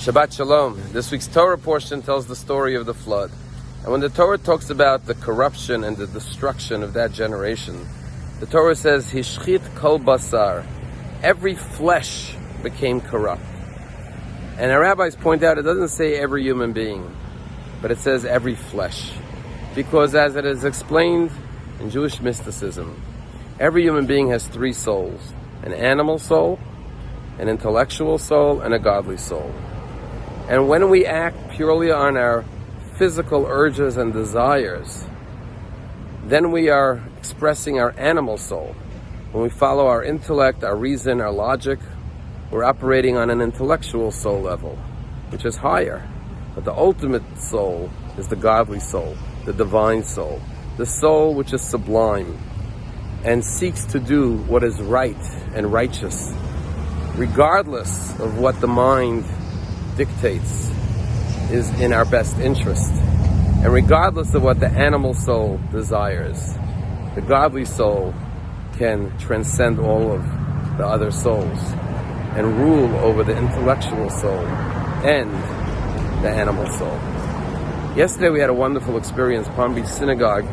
Shabbat Shalom. This week's Torah portion tells the story of the flood. And when the Torah talks about the corruption and the destruction of that generation, the Torah says, Hishchit kol basar. Every flesh became corrupt. And our rabbis point out, it doesn't say every human being, but it says every flesh. Because as it is explained in Jewish mysticism, every human being has three souls: an animal soul, an intellectual soul, and a godly soul. And when we act purely on our physical urges and desires, then we are expressing our animal soul. When we follow our intellect, our reason, our logic, we're operating on an intellectual soul level, which is higher. But the ultimate soul is the godly soul, the divine soul, the soul which is sublime and seeks to do what is right and righteous, regardless of what the mind dictates is in our best interest, and regardless of what the animal soul desires. The godly soul can transcend all of the other souls and rule over the intellectual soul and the animal soul. Yesterday we had a wonderful experience. Palm Beach Synagogue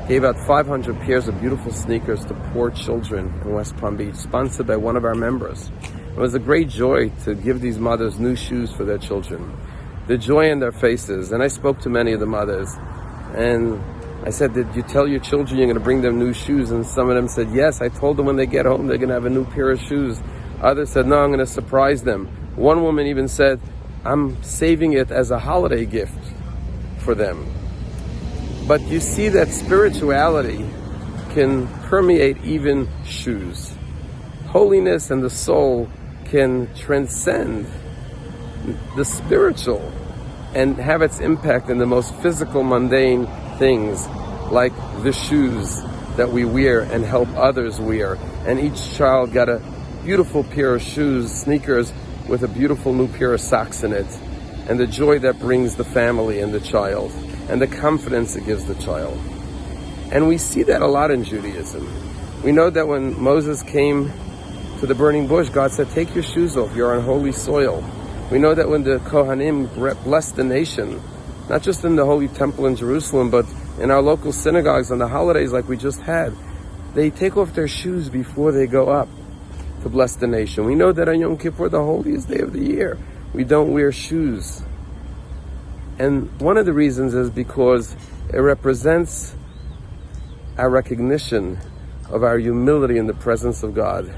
gave out 500 pairs of beautiful sneakers to poor children in West Palm Beach, sponsored by one of our members. It was a great joy to give these mothers new shoes for their children. The joy in their faces. And I spoke to many of the mothers, and I said, did you tell your children you're going to bring them new shoes? And some of them said, yes, I told them when they get home they're going to have a new pair of shoes. Others said, no, I'm going to surprise them. One woman even said, I'm saving it as a holiday gift for them. But you see that spirituality can permeate even shoes. Holiness and the soul can transcend the spiritual and have its impact in the most physical, mundane things, like the shoes that we wear and help others wear. And each child got a beautiful pair of shoes, sneakers, with a beautiful new pair of socks in it, and the joy that brings the family and the child, and the confidence it gives the child. And we see that a lot in Judaism. We know that when Moses came to the burning bush, God said, take your shoes off, you're on holy soil. We know that when the Kohanim blessed the nation, not just in the Holy Temple in Jerusalem, but in our local synagogues on the holidays like we just had, they take off their shoes before they go up to bless the nation. We know that on Yom Kippur, the holiest day of the year, we don't wear shoes. And one of the reasons is because it represents our recognition of our humility in the presence of God.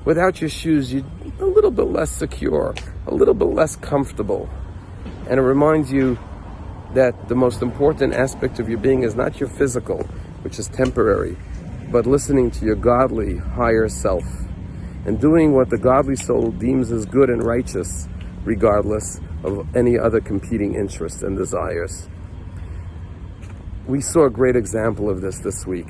Without your shoes, you're a little bit less secure, a little bit less comfortable. And it reminds you that the most important aspect of your being is not your physical, which is temporary, but listening to your godly, higher self and doing what the godly soul deems as good and righteous, regardless of any other competing interests and desires. We saw a great example of this week.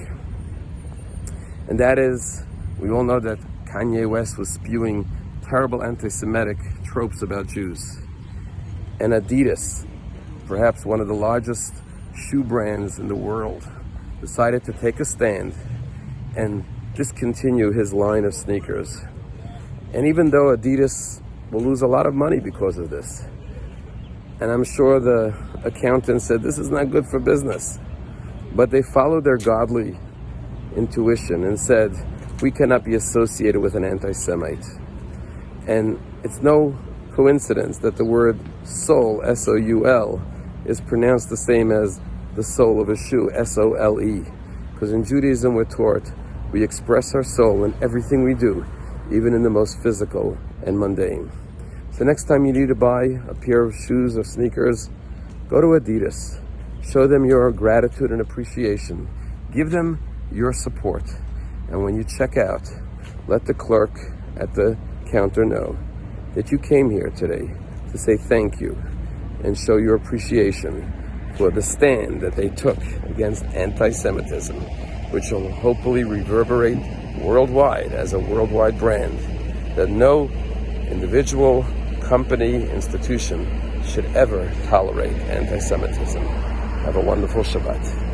And that is, we all know that Kanye West was spewing terrible anti-Semitic tropes about Jews. And Adidas, perhaps one of the largest shoe brands in the world, decided to take a stand and discontinue his line of sneakers. And even though Adidas will lose a lot of money because of this, and I'm sure the accountant said this is not good for business, but they followed their godly intuition and said, we cannot be associated with an anti-Semite. And it's no coincidence that the word soul, S-O-U-L, is pronounced the same as the sole of a shoe, S-O-L-E. Because in Judaism we're taught we express our soul in everything we do, even in the most physical and mundane. So next time you need to buy a pair of shoes or sneakers, go to Adidas. Show them your gratitude and appreciation. Give them your support. And when you check out, let the clerk at the counter know that you came here today to say thank you and show your appreciation for the stand that they took against anti-Semitism, which will hopefully reverberate worldwide as a worldwide brand, that no individual, company, institution should ever tolerate anti-Semitism. Have a wonderful Shabbat.